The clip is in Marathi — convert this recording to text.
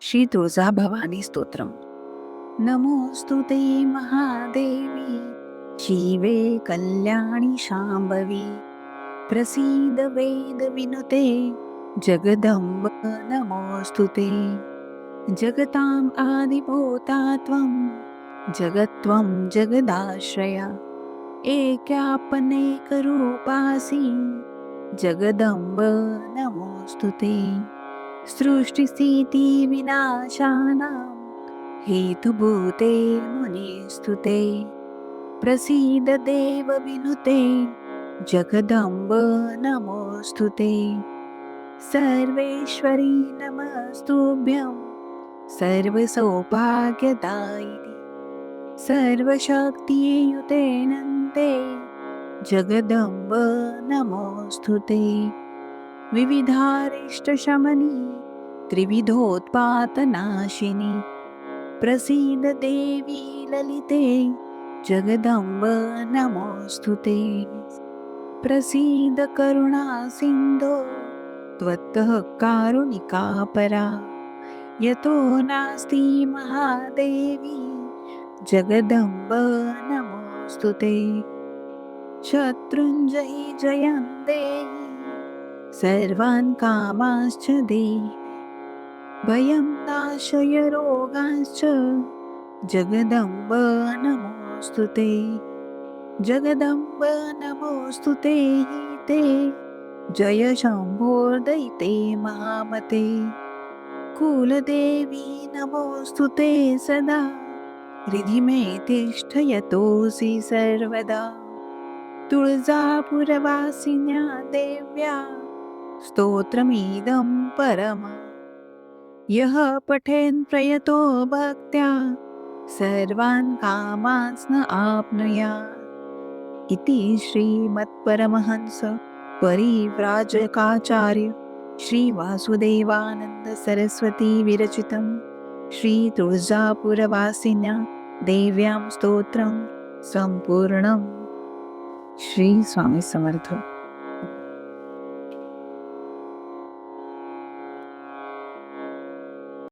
श्री तुळजाभवानी स्तोत्रम. नमोस्तुते महादेवी, शिवे कल्याणी शांभवी, प्रसीद वेद विनुते, जगदंब नमोस्तुते. जगतां आदिभूता त्वं, जगत्त्वं जगदाश्रया, एक्यापनेकरूपासि, जगदंब नमोस्तुते. सृष्टिस्थिती विनाशानां हेतुभूते मुनिस्तुते, प्रसीद देव विनुते, जगदंब नमोस्तुते. सर्वेश्वरी नमस्तुभ्यं, सर्वसौभाग्यदायिनि, सर्वशक्तियुते नन्ते, जगदंब नमोस्तुते. विविधारिष्टशमनी, त्रिविधोत्पातनाशिनी, प्रसीद देवी ललिते, जगदंब नमोस्तुते. प्रसीद करुणा सिंधो, त्वत्तः कारुणिका परा, यतो नास्ति महादेवी, जगदंब नमोस्तुते. शत्रुञ्जयी जयं देहि, सर्वान् कामांश्च देहि, भयं नाशय रोगांश्च, जगदंब नमोस्तुते. जगदंब नमोस्तुते ते, जय शंभोर्दयिते महामते. कुलदेवी नमोस्तुते सदा, हृदि मे तिष्ठ यतोऽसि सर्वदा. तुळजापुरवासिन्या देव्या, स्तोत्रमिदं परम, यः पठेन् प्रयतो भक्त्या, सर्वान् कामांस्न आप्नुयात्. इति श्रीमत्परमहंस परिव्राजकाचार्य श्री वासुदेवानंद सरस्वती विरचितं श्री तुळजापुरवासिन्या देव्यां स्तोत्रं संपूर्णम्. श्री स्वामी समर्थ.